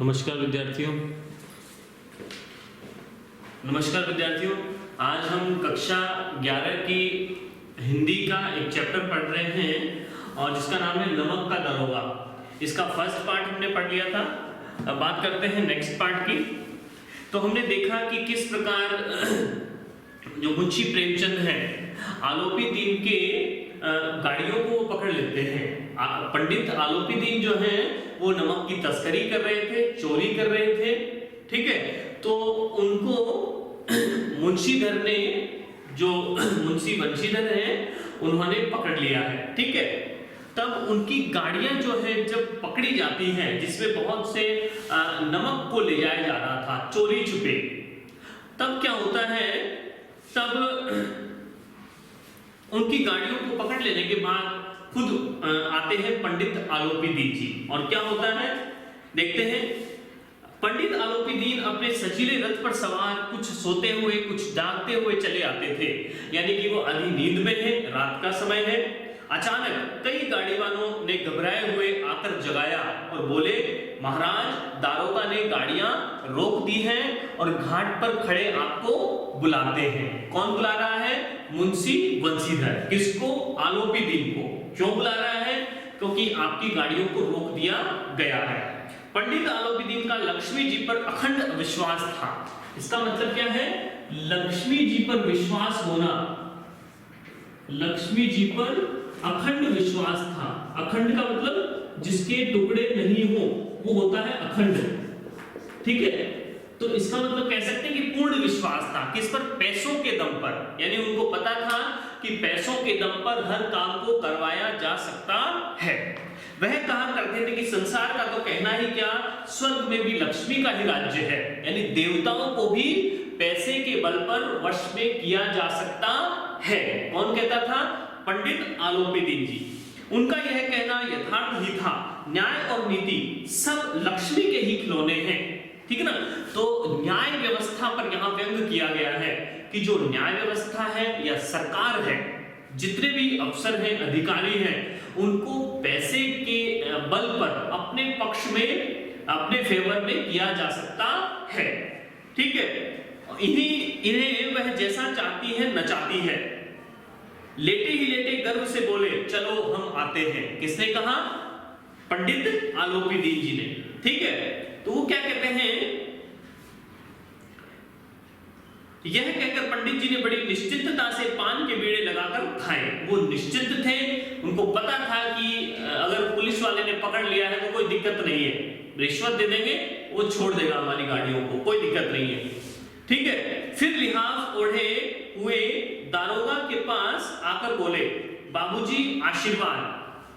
नमस्कार विद्यार्थियों। आज हम कक्षा 11 की हिंदी का एक चैप्टर पढ़ रहे हैं और जिसका नाम है नमक का दरोगा। इसका फर्स्ट पार्ट हमने पढ़ लिया था। अब बात करते हैं नेक्स्ट पार्ट की। तो हमने देखा कि किस प्रकार जो मुंशी प्रेमचंद हैं आलोपी दीन के गाड़ियों को पकड़ लेते हैं। पंडित आलोपी दीन जो है वो नमक की तस्करी कर रहे थे, चोरी कर रहे थे, ठीक है। तो उनको मुंशीधर ने, जो मुंशी वंशीधर है, उन्होंने पकड़ लिया है, ठीक है। तब उनकी गाड़ियां जो है जब पकड़ी जाती हैं, जिसमें बहुत से नमक को ले जाया जा रहा था चोरी छुपे, तब क्या होता है, तब उनकी गाड़ियों को पकड़ लेने के बाद खुद आते हैं पंडित आलोपी दीन जी। और क्या होता है देखते हैं। पंडित आलोपी दीन अपने सजीले रथ पर सवार कुछ सोते हुए कुछ जागते हुए चले आते थे, यानी कि वो आधी नींद में है, रात का समय है। अचानक कई गाड़ी वालों ने घबराए हुए आकर जगाया और बोले, महाराज, दारोगा ने गाड़ियां रोक दी हैं और घाट पर खड़े आपको बुलाते हैं। कौन बुला रहा है? मुंशी वंशीधर। किसको? आलोपी दीन को। क्यों बुला रहा है? क्योंकि आपकी गाड़ियों को रोक दिया गया है। पंडित आलोपी दीन का लक्ष्मी जी पर अखंड विश्वास था। इसका मतलब क्या है? लक्ष्मी जी पर विश्वास होना, लक्ष्मी जी पर अखंड विश्वास था। अखंड का मतलब जिसके टुकड़े नहीं हो वो होता है अखंड, ठीक है। तो इसका मतलब कह सकते हैं कि पूर्ण विश्वास था। किस पर? पैसों के दम पर। यानी उनको पता था कि पैसों के दम पर हर काम को करवाया जा सकता है। वह कहा करते थे कि संसार का तो कहना ही क्या, स्वर्ग में भी लक्ष्मी का ही राज्य है। यानी देवताओं को भी पैसे के बल पर वश में किया जा सकता है। कौन कहता था? पंडित आलोपी दीन जी। उनका यह कहना यथार्थ ही था। न्याय और नीति सब लक्ष्मी के ही खिलौने हैं, ठीक है ना। तो न्याय व्यवस्था पर यहाँ व्यंग किया गया है कि जो न्याय व्यवस्था है या सरकार है, जितने भी अफसर हैं, अधिकारी हैं, उनको पैसे के बल पर अपने पक्ष में, अपने फेवर में किया जा सकता है, ठीक है। इन्हें वह जैसा चाहती है नचाती है। लेटे ही लेटे गर्व से बोले, चलो हम आते हैं। किसने कहा? पंडित आलोपी दीन जी ने, ठीक है। तो वो क्या कहते हैं, यह कहकर पंडित जी ने बड़ी निश्चितता से पान के बीड़े लगाकर खाए। वो निश्चित थे, उनको पता था कि अगर पुलिस वाले ने पकड़ लिया है तो कोई दिक्कत नहीं है, रिश्वत दे देंगे, वो छोड़ देगा हमारी गाड़ियों को, कोई दिक्कत नहीं है, ठीक है। फिर लिहाफ ओढ़े हुए दारोगा के पास आकर बोले, बाबूजी आशीर्वाद,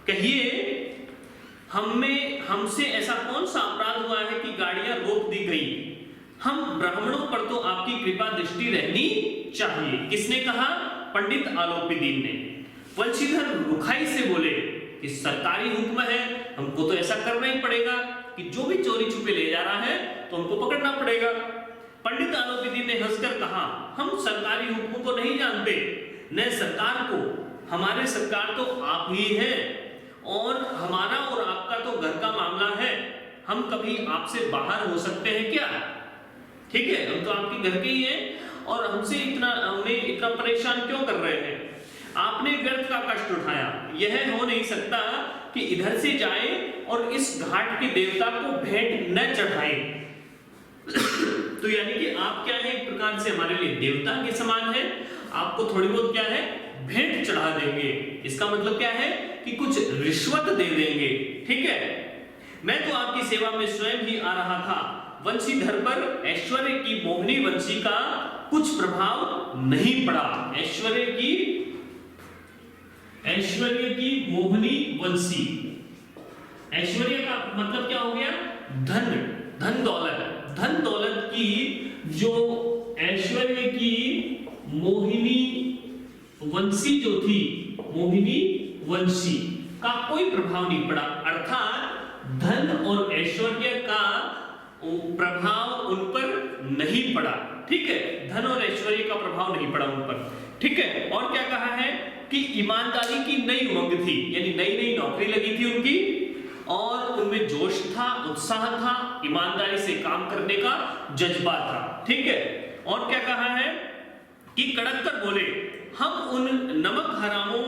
कहिए हमसे ऐसा कौन सा अपराध हुआ है कि गाड़ियां रोक दी गई? हम ब्राह्मणों पर तो आपकी कृपा दृष्टि रहनी चाहिए। किसने कहा? पंडित आलोपी दीन ने। वंशीधर रुखाई से बोले कि सरकारी हुक्म है, हमको तो ऐसा करना ही पड़ेगा कि जो भी चोरी छुपे ले जा रहा है तो हमको पकड़ना पड़ेगा। पंडित आलोपी दीन ने हंसकर कहा, हम सरकारी हुक्म को नहीं जानते, न सरकार को। हमारे सरकार तो आप ही हैं और हमारा और आपका तो घर का मामला है। हम कभी आपसे बाहर हो सकते हैं क्या? ठीक है, हम तो आपके घर के ही हैं और हमसे हमें इतना परेशान क्यों कर रहे हैं? आपने व्यर्थ का कष्ट उठाया। यह हो नहीं सकता कि इधर से जाए और इस घाट के देवता को भेंट न चढ़ाए। तो यानी कि आप क्या है, एक प्रकार से हमारे लिए देवता के समान है, आपको थोड़ी बहुत क्या है, भेंट चढ़ा देंगे। इसका मतलब क्या है कि कुछ रिश्वत दे देंगे, ठीक है। मैं तो आपकी सेवा में स्वयं ही आ रहा था। वंशीधर पर ऐश्वर्य की मोहिनी वंशी का कुछ प्रभाव नहीं पड़ा। ऐश्वर्य की मोहिनी वंशी, ऐश्वर्य का मतलब क्या हो गया? धन दौलत। धन दौलत की जो ऐश्वर्य की मोहिनी वंशी जो थी, मोहिनी वंशी का कोई प्रभाव नहीं पड़ा। अर्थात धन और ऐश्वर्य का प्रभाव उन पर नहीं पड़ा, ठीक है। धन और ऐश्वर्य का प्रभाव नहीं पड़ा उन पर, ठीक है। और क्या कहा है कि ईमानदारी की नई उमंग थी, यानी नई नई नौकरी लगी थी उनकी और उनमें जोश था, उत्साह था, ईमानदारी से काम करने का जज्बा था। ठीक है, और क्या कहा है कि कड़क कर बोले, हम उन नमक हरामों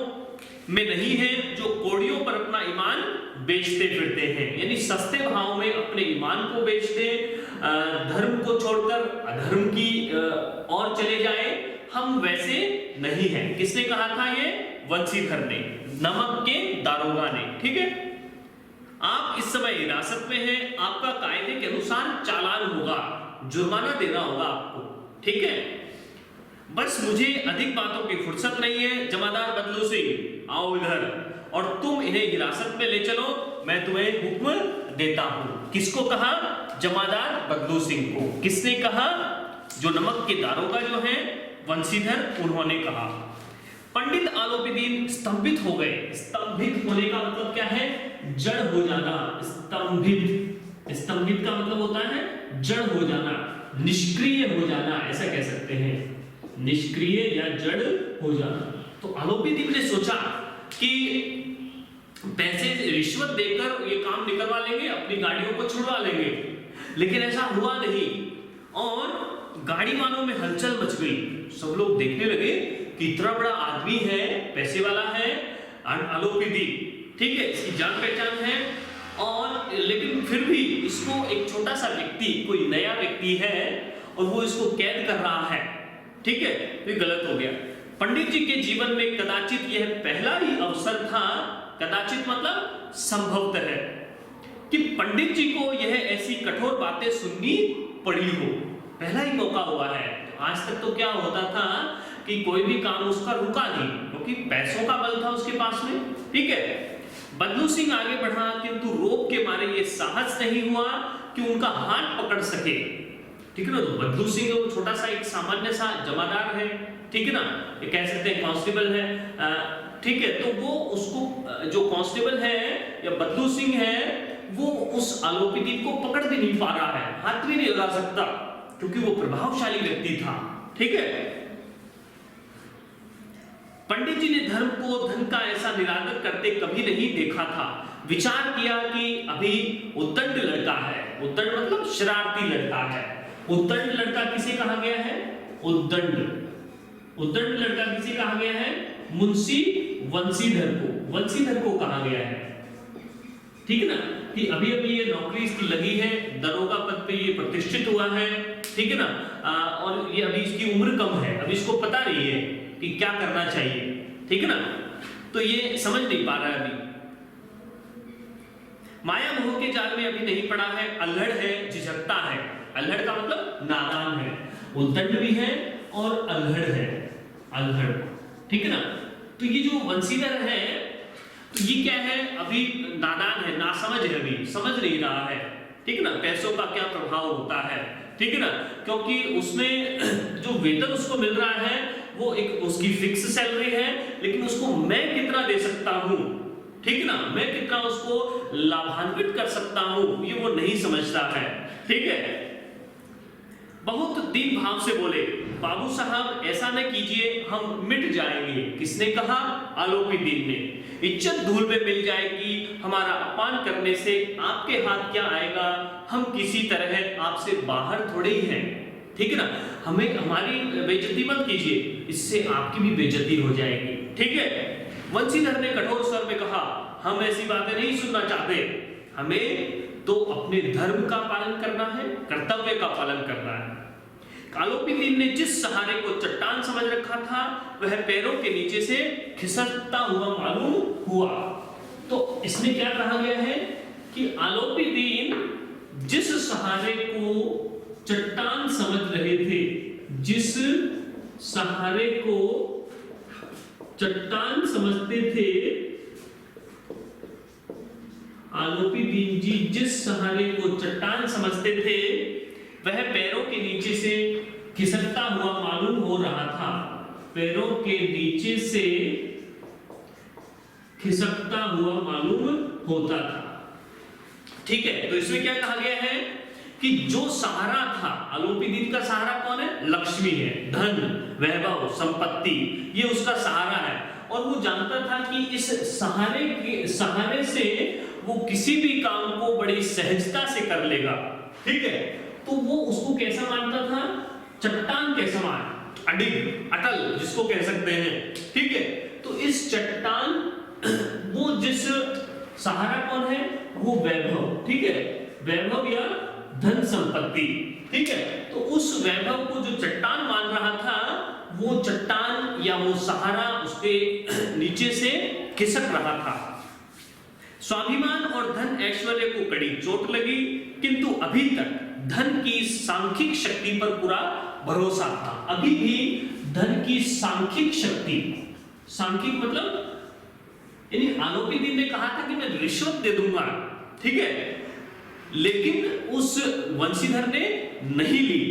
में नहीं है जो कोड़ियों पर अपना ईमान बेचते फिरते हैं, यानी सस्ते भाव में अपने ईमान को बेचते, धर्म को छोड़कर अधर्म की ओर चले जाए, हम वैसे नहीं हैं। किसने कहा था ये? वंशीधर ने, नमक के दारोगा ने। ठीक है, आप इस समय हिरासत में हैं, आपका कायदे के अनुसार चालान होगा, जुर्माना देना होगा आपको। ठीक है, बस मुझे अधिक बातों की फुर्सत नहीं है। जमादार बदलू सिंह, आओ इधर और तुम इन्हें हिरासत में ले चलो, मैं तुम्हें हुक्म देता हूं। किसको कहा? जमादार बदलू सिंह को। किसने कहा? जो नमक के दारोगा जो हैं वंशीधर, उन्होंने कहा। पंडित आलोपीदीन स्तंभित हो गए। स्तंभित होने का मतलब क्या है? जड़ हो जाना। स्तंभित, स्तंभित का मतलब होता है जड़ हो जाना, निष्क्रिय हो जाना, ऐसा कह सकते हैं, निष्क्रिय या जड़ हो जाना। तो आलोपीदीन ने सोचा कि पैसे रिश्वत देकर ये काम निकलवा लेंगे, अपनी गाड़ियों को छुड़वा लेंगे, लेकिन ऐसा हुआ नहीं और गाड़ी वालों में हलचल मच गई। सब लोग देखने लगे कि इतना बड़ा आदमी है, पैसे वाला है आलोपीदीन, ठीक है, इसकी जान पहचान है, और लेकिन फिर भी इसको एक छोटा सा व्यक्ति, कोई नया व्यक्ति है और वो इसको कैद कर रहा है। ठीक है, तो ये गलत हो गया। पंडित जी के जीवन में कदाचित यह पहला ही अवसर था, कदाचित मतलब संभवतः है, कि पंडित जी को यह ऐसी कठोर बातें सुननी पड़ी हो। पहला ही मौका हुआ है। आज तक तो क्या होता था कि कोई भी काम उसका रुका नहीं, क्योंकि पैसों का बल था उसके पास में। ठीक है, बदलू सिंह आगे बढ़ा, किंतु रोब के मारे ये साहस नहीं हुआ कि उनका हाथ पकड़ सके। ठीक है ना, तो बदलू सिंह वो छोटा सा एक सामान्य सा जमादार है, ठीक है ना, ये कह सकते हैं कांस्टेबल है, ठीक है, तो वो उसको जो कांस्टेबल है या बदलू सिंह है, वो उस आलोपीदीन को पकड़ भी नहीं पा रहा है, हाथ भी नहीं लगा सकता, क्योंकि वो प्रभावशाली व्यक्ति था। ठीक है, पंडित जी ने धर्म को धन का ऐसा निरादर करते कभी नहीं देखा था। विचार किया कि अभी उद्दंड लड़का है, उद्दंड मतलब शरारती लड़का है। उद्दंड लड़का किसे कहा गया है? उद्दंड, उद्दंड लड़का किसे कहा गया है? मुंशी वंशीधर को, वंशीधर को कहा गया है। ठीक है ना, कि अभी अभी ये नौकरी इसकी लगी है, दरोगा पद पे ये प्रतिष्ठित हुआ है, ठीक है ना, और ये अभी इसकी उम्र कम है, अभी इसको पता नहीं है कि क्या करना चाहिए। ठीक है ना, तो ये समझ नहीं पा रहा है अभी, माया मोह के जाल में अभी नहीं पड़ा है, अल्हड़ है, झिझकता है। अल्हड़ का मतलब नादान है, उद्दंड भी है और अल्हड़ है, अल्हड़। ठीक है ना, तो ये जो वंशीधर है, तो ये क्या है? अभी नादान है, नासमझ है, अभी समझ नहीं रहा है। ठीक है ना, पैसों का क्या प्रभाव होता है। ठीक है ना, क्योंकि उसमें जो वेतन उसको मिल रहा है वो एक उसकी फिक्स सैलरी है, लेकिन उसको मैं कितना दे सकता हूं, ठीक है ना, मैं कितना उसको लाभान्वित कर सकता हूं, ये वो नहीं समझता है। ठीक है, बहुत दीन भाव से बोले, बाबू साहब ऐसा न कीजिए, हम मिट जाएंगे। किसने कहा? आलोपीदीन ने। इज्जत धूल में मिल जाएगी, हमारा अपमान करने से आपके हाथ क्या आएगा, हम किसी तरह आपसे बाहर थोड़े ही हैं। ठीक है ना, हमें हमारी बेइज्जती मत कीजिए, इससे आपकी भी बेइज्जती हो जाएगी। ठीक है, वंशीधर ने कठोर स्वर में कहा, हम ऐसी बातें नहीं सुनना चाहते, हमें तो अपने धर्म का पालन करना है, कर्तव्य का पालन करना है। आलोपीदीन ने जिस सहारे को चट्टान समझ रखा था, वह पैरों के नीचे से खिसकता हुआ मालूम हुआ। तो इसमें क्या कहा गया है कि आलोपीदीन जिस सहारे को चट्टान समझ रहे थे, जिस सहारे को चट्टान समझते थे, आलोपीदीन जी जिस सहारे को चट्टान समझते थे, वह पैरों के नीचे से खिसकता हुआ मालूम हो रहा था। पैरों के नीचे से खिसकता हुआ मालूम होता था। ठीक है, तो इसमें क्या कहा गया है कि जो सहारा था, आलोपीदीन का सहारा कौन है? लक्ष्मी है, धन, वैभव, संपत्ति, ये उसका सहारा है। और वो जानता था कि इस सहारे से वो किसी भी काम को बड़ी सहजता से कर लेगा, ठीक है। तो वो उसको कैसा मानता था? चट्टान के समान, अडिग, अटल जिसको कह सकते हैं, ठीक है। तो इस चट्टान, वो जिस सहारा कौन है? वो वैभव, ठीक है, वैभव या धन संपत्ति, ठीक है। तो उस वैभव को जो चट्टान मान रहा था, वो चट्टान या वो सहारा उसके नीचे से खिसक रहा था। स्वाभिमान और धन ऐश्वर्य को कड़ी चोट लगी, किंतु अभी तक धन की सांख्यिक शक्ति पर पूरा भरोसा था। अभी भी धन की सांख्यिक शक्ति, सांख्यिक मतलब यानी आलोपीदीन ने कहा था कि मैं रिश्वत दे दूंगा, ठीक है, लेकिन उस वंशीधर ने नहीं ली।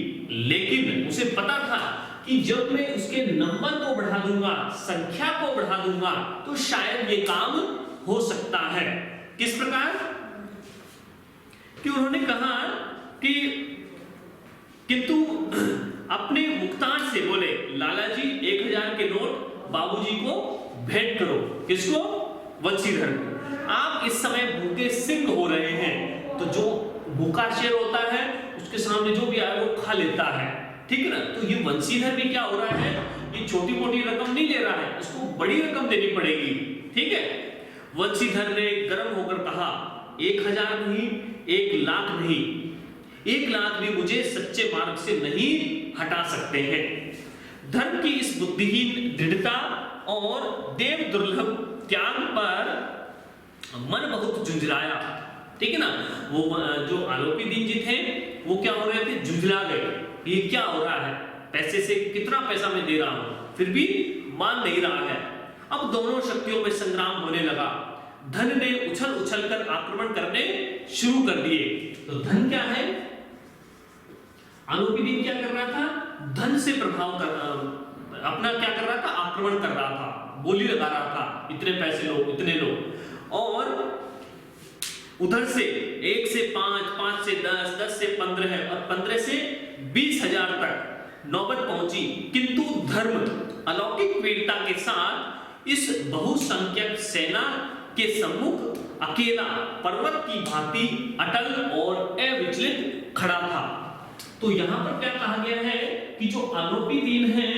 लेकिन उसे पता था कि जब मैं उसके नंबर को बढ़ा दूंगा, संख्या को बढ़ा दूंगा, तो शायद ये काम हो सकता है। किस प्रकार? कि उन्होंने कहा कि किंतु अपने मुख्तार से बोले, लाला जी 1000 के नोट बाबूजी को भेंट करो। किसको? वंशीधर को। आप इस समय भूखे सिंह हो रहे हैं, तो जो भूखा शेर होता है उसके सामने जो भी आए वो खा लेता है, ठीक है ना। तो ये वंशीधर भी क्या हो रहा है, ये छोटी मोटी रकम नहीं ले रहा है, उसको बड़ी रकम देनी पड़ेगी, ठीक है। वंशीधर ने गर्म होकर कहा, 1000 नहीं, 1,00,000 नहीं, 1,00,000 भी मुझे सच्चे मार्ग से नहीं हटा सकते हैं। धर्म की इस बुद्धिहीन दृढ़ता और देव दुर्लभ त्याग पर मन बहुत झुंझलाया, ठीक है ना। वो जो आलोपीदीन जी थे वो क्या हो रहे थे? झुंझला गए, ये क्या हो रहा है, पैसे से कितना पैसा मैं दे रहा हूं, फिर भी मान नहीं रहा है। अब दोनों शक्तियों में संग्राम होने लगा। धन ने उछल उछल कर आक्रमण करने शुरू कर दिए। तो धन क्या है? आलोपीदीन क्या कर रहा था? धन से प्रभाव कर अपना क्या कर रहा था? आक्रमण कर रहा था, बोली लगा रहा था, इतने पैसे लो, इतने लो। और उधर से 1 से 5, 5 से 10, 10 से 15 और 15 से 20,000 तक नौबत पहुंची। किंतु धर्म अलौकिक वीरता के साथ इस बहुसंख्यक सेना के सम्मुख अकेला पर्वत की भांति अटल और अविचलित खड़ा था। तो यहां पर क्या कहा गया है कि जो आलोपीदीन है,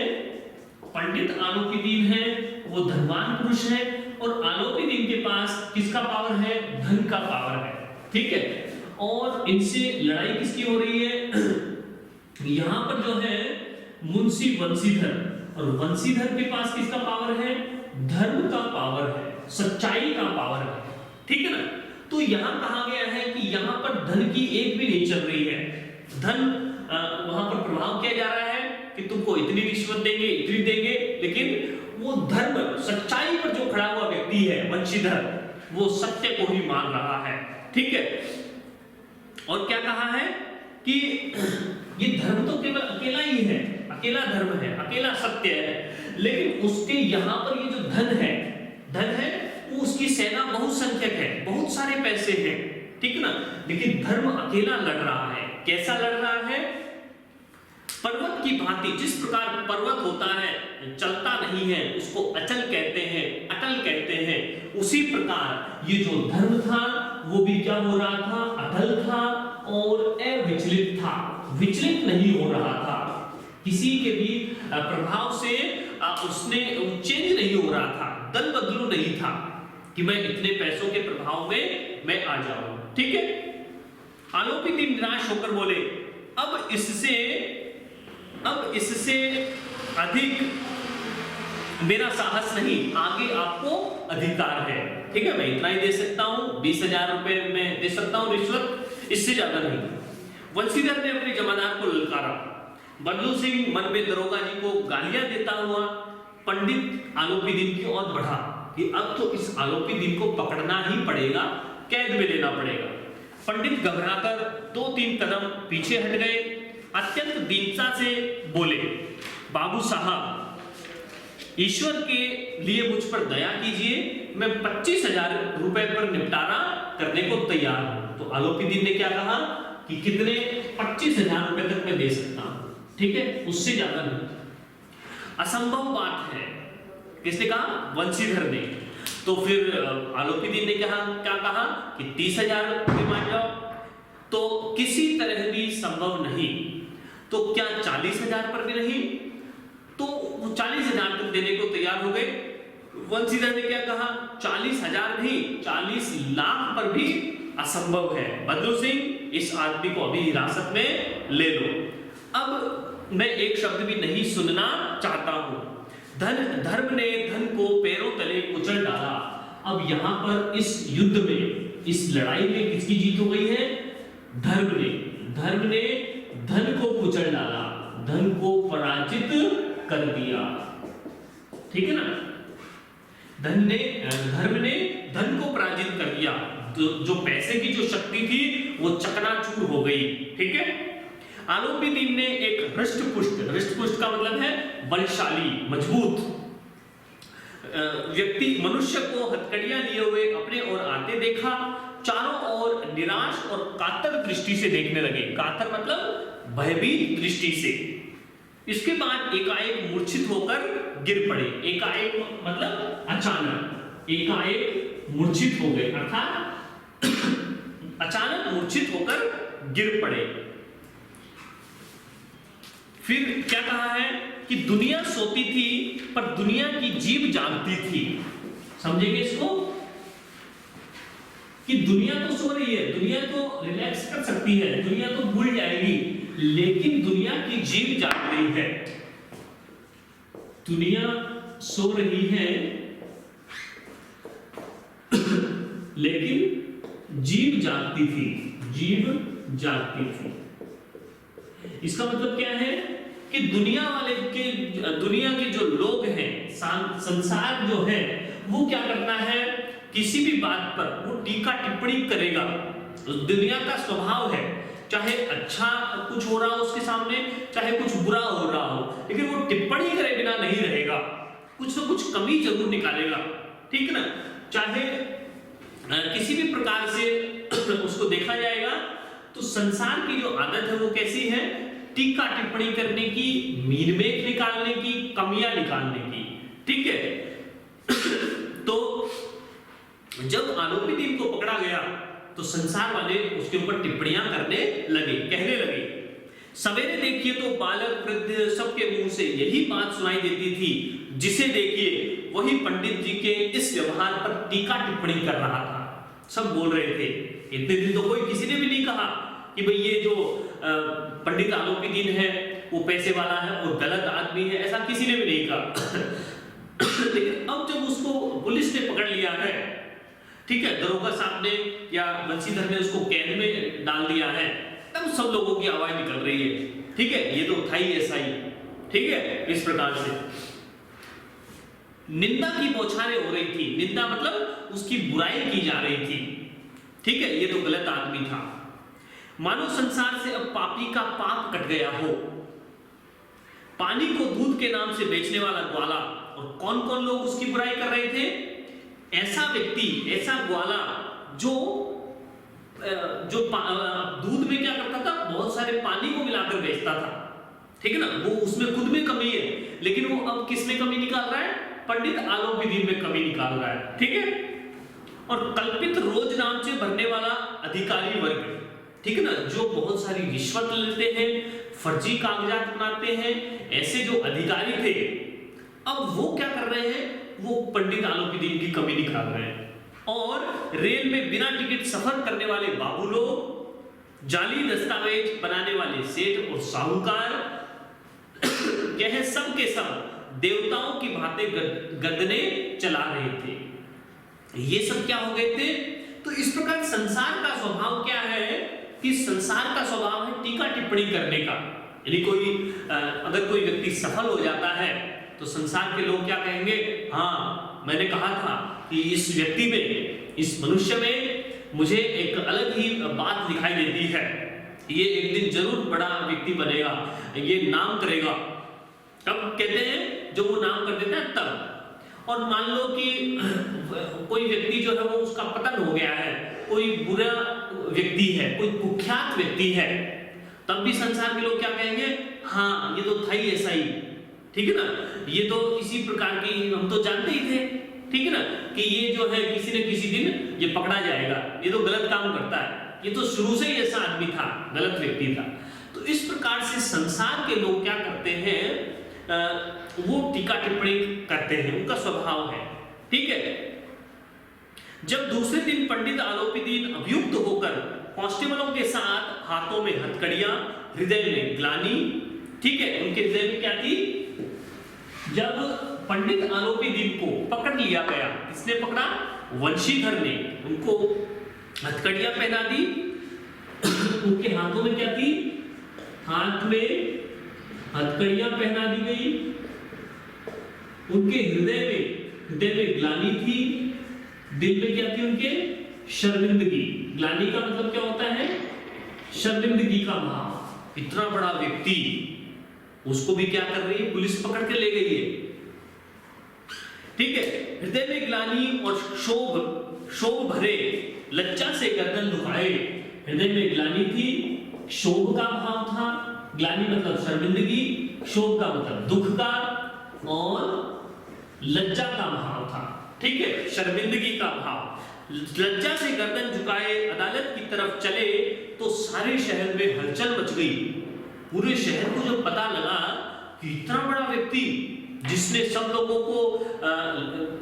पंडित आलोपीदीन है, वो धनवान पुरुष है, और आलोपीदीन के पास किसका पावर है? धन का पावर है, ठीक है। और इनसे लड़ाई किसकी हो रही है? यहां पर जो है मुंशी वंशीधर, और वंशीधर के पास किसका पावर है? धर्म का पावर है, सच्चाई का पावर है, ठीक है ना। तो यहां कहा गया है कि यहां पर धन की एक भी नहीं चल रही है। धन वहां पर प्रभाव किया जा रहा है कि तुमको इतनी रिश्वत देंगे, इतनी देंगे, लेकिन वो धर्म, सच्चाई पर जो खड़ा हुआ व्यक्ति है वंशीधर, वो सत्य को ही मान रहा है, ठीक है। और क्या कहा है कि ये धर्म तो केवल अकेला ही है, अकेला धर्म है, अकेला सत्य है, लेकिन उसके यहां पर ये जो धन है वो उसकी सेना बहुसंख्यक है, बहुत सारे पैसे हैं, ठीक है ना। लेकिन धर्म अकेला लड़ रहा है। कैसा लड़ रहा है? पर्वत की भांति, जिस प्रकार पर्वत होता है, चलता नहीं है, उसको अचल कहते हैं, अटल कहते हैं, उसी प्रकार ये जो धर्म था वो भी क्या हो रहा था? अटल था और अविचलित था, विचलित नहीं हो रहा था, किसी के भी प्रभाव से उसने चेंज नहीं हो रहा था, दल बदलू नहीं था कि मैं इतने पैसों के प्रभाव में मैं आ जाऊं, ठीक है। आलोपीदीन निराश होकर बोले, अब इससे अधिक मेरा साहस नहीं, आगे आपको अधिकार है, ठीक है, मैं इतना ही दे सकता हूं, 20,000 रुपए में दे सकता हूं रिश्वत, इससे ज्यादा नहीं। वंशीधर ने अपने जमादार को ललकारा। बदलू सिंह मन में दरोगा जी को गालियां देता हुआ पंडित आलोपीदीन की ओर बढ़ा कि अब तो इस आलोपीदीन को पकड़ना ही पड़ेगा, कैद में लेना पड़ेगा। पंडित घबराकर 2-3 कदम पीछे हट गए, अत्यंत दीनता से बोले, बाबू साहब, ईश्वर के लिए मुझ पर दया कीजिए, मैं 25,000 रुपए पर निपटारा करने को तैयार हूं। तो आलोपीदीन ने क्या कहा कि कितने? 25,000 रुपए तक मैं दे सकता हूं, ठीक है, उससे ज्यादा नहीं। असंभव बात है, किसने कहा? वंशीधर ने। तो फिर आलोपी दीन ने क्या कहा कि 30,000 रुपये मान जाओ, तो किसी तरह भी संभव नहीं। तो क्या 40,000 पर भी नहीं, तो वो 40,000 तक देने को तैयार हो गए। वंशीधर ने क्या कहा, 40,000 नहीं 40 लाख पर भी असंभव है। बदरू सिंह, इस आदमी को अभी हिरासत में ले लो। अब मैं एक शब्द भी नहीं सुनना चाहता हूं। धर्म ने धन को पैरों तले कुचल डाला। अब यहां पर इस युद्ध में, इस लड़ाई में किसकी जीत हो गई है? धर्म ने धन को कुचल डाला, धन को पराजित कर दिया। ठीक है ना? धर्म ने धन को पराजित कर दिया। जो पैसे की जो शक्ति थी वो चकनाचूर हो गई। ठीक है? आलोपी दीन ने एक हृष्टपुष्ट का मतलब है बलशाली, मजबूत व्यक्ति, मनुष्य को हथकड़ियां लिए हुए अपने ओर आते देखा। चारों ओर निराश और कातर दृष्टि से देखने लगे। कातर मतलब भयभीत दृष्टि से। इसके बाद एकाएक मूर्छित होकर गिर पड़े। एकाएक मतलब अचानक, एकाएक मूर्छित हो गए, अर्थात अचानक मूर्छित होकर गिर पड़े। फिर क्या कहा है कि दुनिया सोती थी पर दुनिया की जीभ जागती थी। समझेंगे इसको कि दुनिया तो सो रही है, दुनिया तो रिलैक्स कर सकती है, दुनिया तो भूल जाएगी, लेकिन दुनिया की जीभ जाग रही है। दुनिया सो रही है लेकिन जीभ जागती थी, जीभ जागती थी। इसका मतलब क्या है कि दुनिया के जो लोग हैं, संसार जो है वो क्या करता है, किसी भी बात पर वो टीका टिप्पणी करेगा। दुनिया का स्वभाव है, चाहे अच्छा कुछ हो रहा हो उसके सामने, चाहे कुछ बुरा हो रहा हो, लेकिन वो टिप्पणी करे बिना नहीं रहेगा, कुछ न कुछ कमी जरूर निकालेगा। ठीक है ना? चाहे किसी भी प्रकार से उसको देखा जाएगा तो संसार की जो आदत है वो कैसी है? टीका टिप्पणी करने की, मीनमेख निकालने की, कमियां निकालने की। ठीक है? तो जब आलोपी दीन को पकड़ा गया तो संसार वाले उसके ऊपर टिप्पणियां करने लगे, कहने लगे। सवेरे देखिए तो बालक वृद्ध सबके मुंह से यही बात सुनाई देती थी, जिसे देखिए वही पंडित जी के इस व्यवहार पर टीका टिप्पणी कर रहा था। सब बोल रहे थे। इतने दिन तो कोई किसी ने भी नहीं कहा कि भाई ये जो पंडित आलोपी दीन है वो पैसे वाला है और गलत आदमी है, ऐसा किसी ने भी नहीं कहा। लेकिन अब जब उसको पुलिस ने पकड़ लिया है, ठीक है, दरोगा साहब ने या वंशीधर ने उसको कैद में डाल दिया है, तब सब लोगों की आवाज निकल रही है। ठीक है? ये तो था ही ऐसा ही। ठीक है? इस प्रकार से निंदा की बौछारें हो रही थी। निंदा मतलब उसकी बुराई की जा रही थी। ठीक है? ये तो गलत आदमी था। मानो संसार से अब पापी का पाप कट गया हो। पानी को दूध के नाम से बेचने वाला ग्वाला, और कौन कौन लोग उसकी बुराई कर रहे थे? ऐसा व्यक्ति, ऐसा ग्वाला जो दूध में क्या करता था, बहुत सारे पानी को मिलाकर बेचता था। ठीक है ना? वो उसमें खुद में कमी है, लेकिन वो अब किस में कमी निकाल रहा है? पंडित आलोपी दीन में कमी निकाल रहा है। ठीक है? और कल्पित रोज नाम से भरने वाला अधिकारी वर्ग, ठीक है ना, जो बहुत सारी रिश्वत लेते हैं, फर्जी कागजात बनाते हैं, ऐसे जो अधिकारी थे, अब वो क्या कर रहे हैं? वो पंडित आलोपी दीन की कमी निकाल रहे हैं। और रेल में बिना टिकट सफर करने वाले बाबू लोग, जाली दस्तावेज बनाने वाले सेठ और साहूकार, यह सब के सब देवताओं की भांति गर्दने चला रहे थे। ये सब क्या हो गए थे? तो इस प्रकार संसार का स्वभाव क्या है कि संसार का स्वभाव है टीका टिप्पणी करने का। यानी अगर कोई व्यक्ति सफल हो जाता है तो संसार के लोग क्या कहेंगे? हाँ, मैंने कहा था कि इस व्यक्ति में, इस मनुष्य में मुझे एक अलग ही बात दिखाई देती है, ये एक दिन जरूर बड़ा व्यक्ति बनेगा, ये नाम करेगा। कब कहते हैं? जब वो नाम कर देता है तब। और मान लो कि कोई व्यक्ति जो है वो उसका पतन हो गया है, कोई बुरा व्यक्ति है, कोई कुख्यात व्यक्ति है, तब भी संसार के लोग क्या कहेंगे? हाँ, ये तो था ही ऐसा ही। ठीक है ना? ये तो इसी प्रकार की हम तो जानते ही थे। ठीक है ना? कि ये जो है किसी न किसी दिन ये पकड़ा जाएगा, ये तो गलत काम करता है, ये तो शुरू से ही ऐसा आदमी था, गलत व्यक्ति था। तो इस प्रकार से संसार के लोग क्या करते हैं, वो टीका टिप्पणी करते हैं, उनका स्वभाव है। ठीक है। जब दूसरे दिन पंडित आलोपीदीन अभियुक्त होकर कांस्टेबलों के साथ हाथों में हथकड़ियां, हृदय में ग्लानि, ठीक है, उनके हृदय में क्या थी, जब पंडित आलोपीदीन को पकड़ लिया गया, किसने पकड़ा, वंशीधर ने, उनको हथकड़ियां पहना दी, उनके हाथों में क्या थी, हाथ में हथकड़ियां पहना दी गई, उनके हृदय में ग्लानि थी, दिल में क्या थी उनके, शर्मिंदगी। ग्लानि का मतलब क्या होता है, शर्मिंदगी का भाव। इतना बड़ा व्यक्ति, उसको भी क्या कर रही है, पुलिस पकड़ के ले गई है। ठीक है। हृदय में ग्लानि और शोभ भरे लज्जा से गर्दन झुकाए। हृदय में ग्लानि थी, शोभ का भाव था, ग्लानि मतलब शर्मिंदगी, शोभ का मतलब दुख का, और लज्जा का भाव था। ठीक है, शर्मिंदगी का भाव। लज्जा से गर्दन झुकाए अदालत की तरफ चले तो सारे शहर में हलचल मच गई। पूरे शहर को जब पता लगा कि इतना बड़ा व्यक्ति जिसने सब लोगों को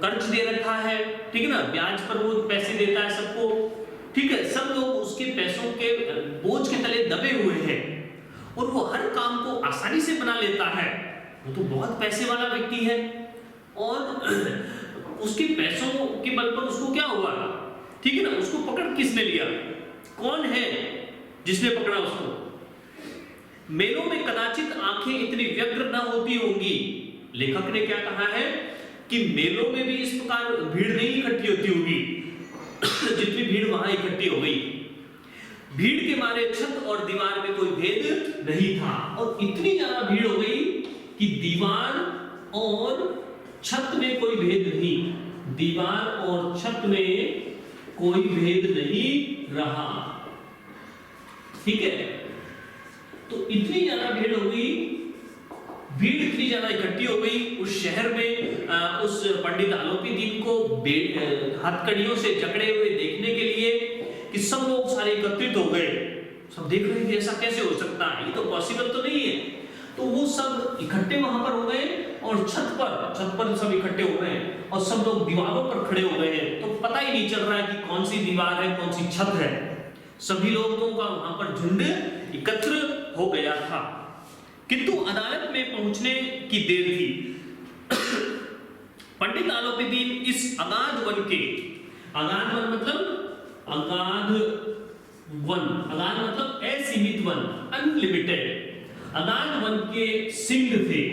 कर्ज दे रखा है, ठीक है ना, ब्याज पर वो पैसे देता है सबको, ठीक है, सब लोग उसके पैसों के बोझ के तले दबे हुए हैं और वो हर काम को आसानी से बना लेता है। वो तो बहुत पैसे वाला व्यक्ति है और उसके पैसों के बल पर उसको क्या हुआ, ठीक है ना, उसको पकड़ किसने लिया, कौन है जिसने पकड़ा उसको। मेलों में कदाचित आंखें इतनी व्यग्र न होती होंगी। लेखक ने क्या कहा है कि मेलों में भी इस प्रकार भीड़ नहीं इकट्ठी होती होगी जितनी भीड़ वहां इकट्ठी हो गई। भीड़ के मारे छत और दीवार में कोई भेद नहीं था, और इतनी ज्यादा भीड़ हो गई कि दीवार और छत में कोई भेद नहीं, दीवार और छत में कोई भेद नहीं रहा। ठीक है। तो इतनी ज्यादा भीड़ हो गई, भीड़ इतनी ज्यादा इकट्ठी हो गई उस शहर में, उस पंडित आलोपीदीन को हथकड़ियों से जकड़े हुए देखने के लिए कि सब लोग सारे एकत्रित हो गए। सब देख रहे हैं कि ऐसा कैसे हो सकता है, ये तो पॉसिबल तो नहीं है। तो वो सब इकट्ठे वहां पर हो गए और छत पर सब इकट्ठे हो गए और सब लोग दीवारों पर खड़े हो गए हैं। तो पता ही नहीं चल रहा है कि कौन सी दीवार है, कौन सी छत है। सभी लोगों का वहां पर झुंड एकत्र हो गया था, किंतु अदालत में पहुंचने की देर थी। पंडित आलोपीदीन इस अगाध वन के, अगाध वन मतलब अगाध वन, अगाध मतलब असीमित वन, अनलिमिटेड, अगाध वन के सिंह थे।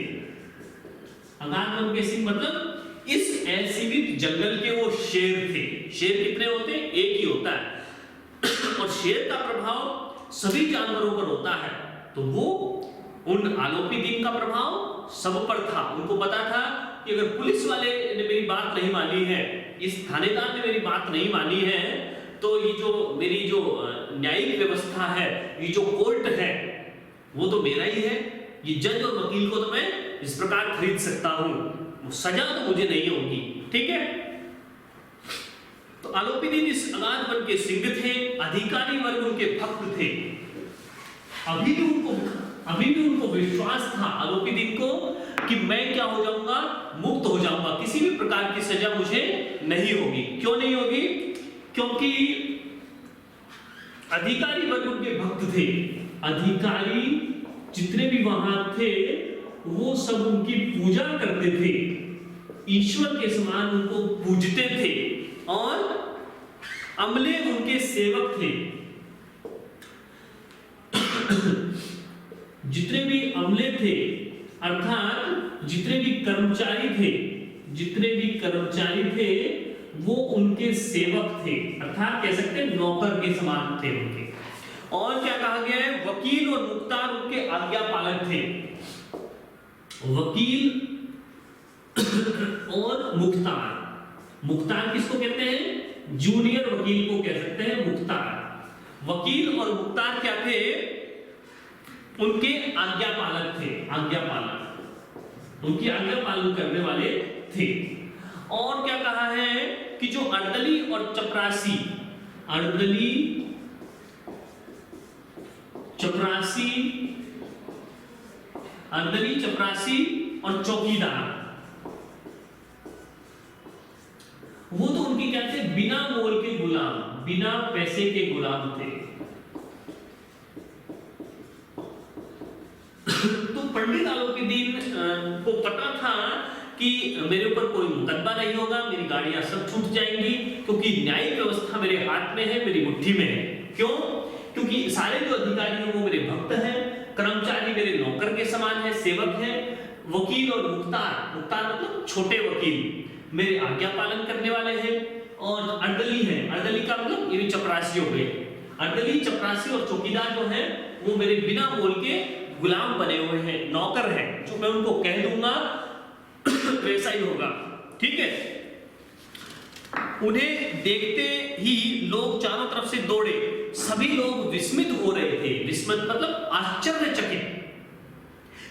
अगाध वन के सिंह मतलब इस असीमित जंगल के वो शेर थे। शेर कितने होते हैं, एक ही होता है और शेर का प्रभाव सभी जानवरों पर होता है। तो वो उन आलोपीदीन का प्रभाव सब पर था। उनको पता था कि अगर पुलिस वाले ने मेरी बात नहीं मानी है, इस थानेदार ने मेरी बात नहीं मानी है, तो ये जो मेरी जो न्यायिक व्यवस्था है, ये जो कोर्ट है, वो तो मेरा ही है। ये जज और वकील को तो मैं इस प्रकार खरीद सकता हूं, सजा तो मुझे नहीं होगी। ठीक है। तो आलोपीदीन इस अगाध वन के सिंह थे, अधिकारी वर्ग उनके भक्त थे। अभी भी उनको विश्वास था आलोपीदीन को कि मैं क्या हो जाऊंगा, मुक्त हो जाऊंगा, किसी भी प्रकार की सजा मुझे नहीं होगी। क्यों नहीं होगी? क्योंकि अधिकारी वर्ग उनके भक्त थे। अधिकारी जितने भी वहां थे वो सब उनकी पूजा करते थे, ईश्वर के समान उनको पूजते थे और अमले उनके सेवक थे। जितने भी अमले थे अर्थात जितने भी कर्मचारी थे वो उनके सेवक थे, अर्थात कह सकते हैं नौकर के समान थे उनके। और क्या कहा गया है, वकील और मुख्तार उनके आज्ञा पालक थे। वकील और मुख्तार किसको कहते हैं, जूनियर वकील को कह सकते हैं मुख्तार। वकील और मुख्तार क्या थे, उनके आज्ञा पालक थे, उनकी आज्ञा पालन करने वाले थे। और क्या कहा है कि जो अर्दली और चपरासी, अर्दली चपरासी और चौकीदार, वो तो उनके क्या थे, बिना मोल के गुलाम, बिना पैसे के गुलाम थे। तो पंडित आलोपीदीन को पता था कि मेरे ऊपर कोई मुकदमा नहीं होगा, मेरी गाड़ियां सब छूट जाएंगी, क्योंकि न्यायिक व्यवस्था मेरे हाथ में है, मेरी मुट्ठी में है। क्यों? क्योंकि सारे जो अधिकारी हैं वो मेरे भक्त हैं, कर्मचारी मेरे नौकर के समान है, सेवक है, वकील और मुख्तार, मुख्तार मतलब छोटे वकील, मेरे आज्ञा पालन करने वाले हैं, और अर्दली है, अर्दली का मतलब ये चपरासी हो गए, अर्दली, चपरासी और चौकीदार जो हैं वो मेरे बिना मोल के गुलाम बने हुए हैं, नौकर हैं, जो मैं उनको कह दूंगा वैसा ही होगा। ठीक है। उन्हें देखते ही लोग चारों तरफ से दौड़े, सभी लोग विस्मित हो रहे थे, विस्मित मतलब आश्चर्यचकित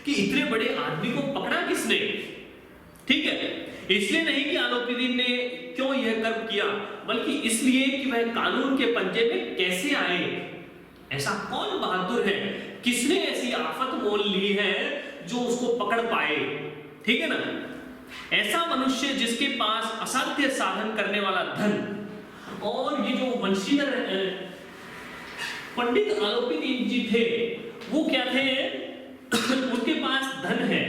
कि इतने बड़े आदमी को पकड़ा किसने। ठीक है। इसलिए नहीं कि आलोपीदीन ने क्यों यह कर्म किया, बल्कि इसलिए कि वह कानून के पंजे में कैसे आए। ऐसा कौन बहादुर है, किसने ऐसी आफत मोल ली है जो उसको पकड़ पाए। ठीक है ना। ऐसा मनुष्य जिसके पास असाध्य साधन करने वाला धन, और ये जो वंशीधर पंडित आलोपीदीन जी थे वो क्या थे, उनके पास धन है।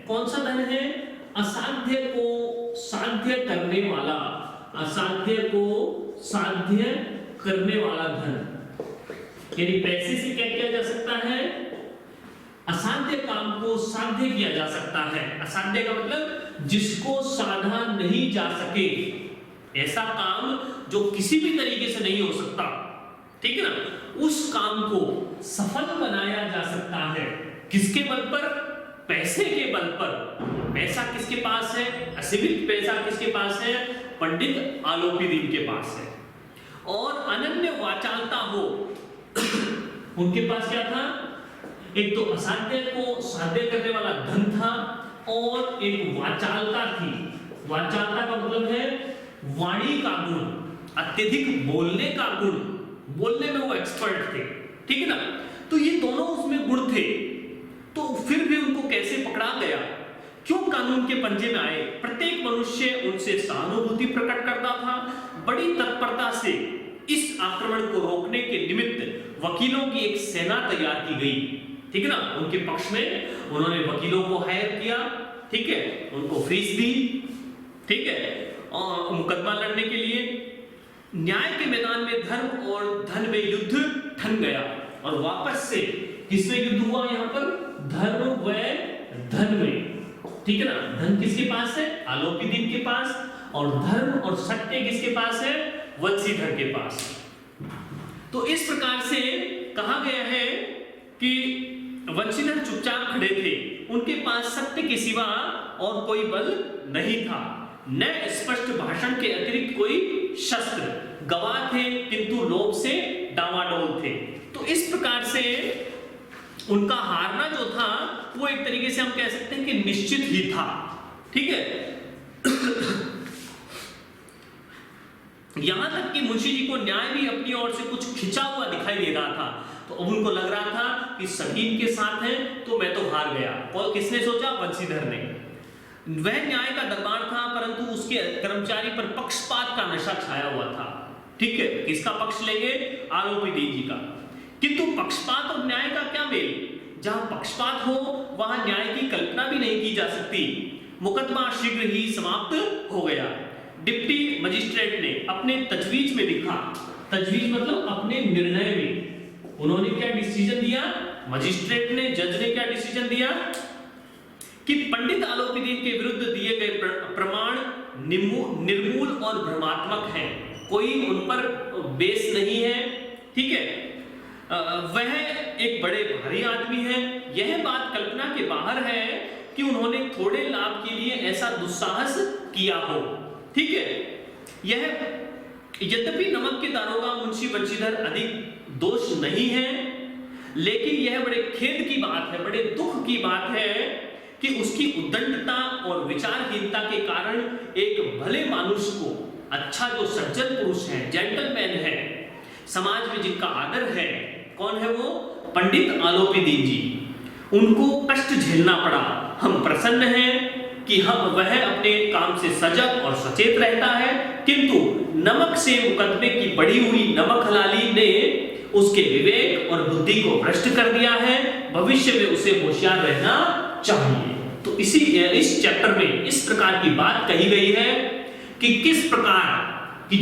कौन सा धन है? असाध्य को साध्य करने वाला, असाध्य को साध्य करने वाला धन। यानी पैसे से क्या किया जा सकता है? असाध्य काम को साध्य किया जा सकता है। असाध्य का मतलब जिसको साधा नहीं जा सके, ऐसा काम जो किसी भी तरीके से नहीं हो सकता। ठीक है ना। उस काम को सफल बनाया जा सकता है। किसके बल पर? पैसे के बल पर। पैसा किसके पास है? असीमित पैसा किसके पास है? पंडित आलोपीदीन के पास है। और अनन्य वाचालता हो, उनके पास क्या था? एक तो असाध्य को साध्य करने वाला धन था, और एक वाचालता थी। वाचालता का मतलब है वाणी का गुण, अत्यधिक बोलने का गुण, बोलने में वो एक्सपर्ट थे। ठीक है ना। तो ये दोनों उसमें गुण थे। तो फिर भी उनको कैसे पकड़ा गया? क्यों कानून के पंजे में आए? प्रत्येक मनुष्य उनसे सहानुभूति प्रकट करता था। बड़ी तत्परता से इस आक्रमण को रोकने के निमित्त वकीलों की एक सेना तैयार की गई। ठीक है ना। उनके पक्ष में उन्होंने वकीलों को हायर किया। ठीक है। उनको फीस दी। ठीक है। और मुकदमा लड़ने के लिए न्याय के मैदान में धर्म और धन में युद्ध ठन गया। और वापस से किसमें युद्ध हुआ? यहाँ पर धर्म व धन में। ठीक है ना। धन किसके पास है? आलोपीदीन के पास। और धर्म और सत्य किसके पास है? वंशीधर के पास। तो इस प्रकार से कहा गया है कि वंशीधर चुपचाप खड़े थे, उनके पास सत्य के सिवा और कोई बल नहीं था, न स्पष्ट भाषण के अतिरिक्त कोई शस्त्र। गवाह थे किंतु लोभ से डामाडोल थे। तो इस प्रकार से उनका हारना जो था वो एक तरीके से हम कह सकते हैं कि निश्चित ही था। ठीक है। यहां तक कि मुंशी जी को न्याय भी अपनी ओर से कुछ खिंचा हुआ दिखाई दे रहा था। तो अब उनको लग रहा था कि सभी इनके साथ हैं तो मैं तो हार गया। और किसने सोचा? वंशीधर ने। वह न्याय का दरबार था, परंतु उसके कर्मचारी पर पक्षपात का नशा छाया हुआ था। ठीक है। किसका पक्ष लेंगे? आलोपीदीन जी का। किंतु पक्षपात और न्याय का क्या मेल? जहां पक्षपात हो वहां न्याय की कल्पना भी नहीं की जा सकती। मुकदमा शीघ्र ही समाप्त हो गया। डिप्टी मजिस्ट्रेट ने अपने तजवीज में लिखा, तजवीज मतलब अपने निर्णय में उन्होंने क्या डिसीजन दिया? मजिस्ट्रेट ने, जज ने क्या डिसीजन दिया कि पंडित आलोपीदीन के विरुद्ध दिए गए प्रमाण निर्मूल और भ्रमात्मक हैं, कोई उन पर बेस नहीं है। ठीक है। वह एक बड़े भारी आदमी है। यह बात कल्पना के बाहर है कि उन्होंने थोड़े लाभ के लिए ऐसा दुस्साहस किया हो। ठीक है। यह यद्यपि नमक के दारोगा मुंशी वंशीधर अधिक दोष नहीं है, लेकिन यह बड़े खेद की बात है, बड़े दुख की बात है कि उसकी उद्दंडता और विचारहीनता के कारण एक भले मानुष को अच्छा जो सज्जन पुरुष है, जेंटलमैन है, समाज में जिनका आदर है, कौन है वो? पंडित आलोपी दीन जी। उनको कष्ट झेलना पड़ा। हम प्रसन्न हैं कि वह अपने काम से सजग और सचेत रहता है, किंतु नमक से मुकदमे की बढ़ी हुई नमक हलाली ने उसके विवेक और बुद्धि को भ्रष्ट कर दिया है। भविष्य में उसे होशियार रहना चाहिए। तो इस चैप्टर में इस प्रकार की बात कही गई है कि किस प्रकार की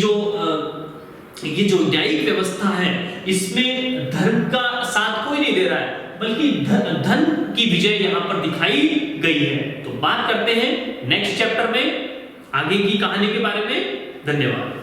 ये जो न्यायिक व्यवस्था है, इसमें धर्म का साथ कोई नहीं दे रहा है, बल्कि धन की विजय यहां पर दिखाई गई है। तो बात करते हैं नेक्स्ट चैप्टर में आगे की कहानी के बारे में। धन्यवाद।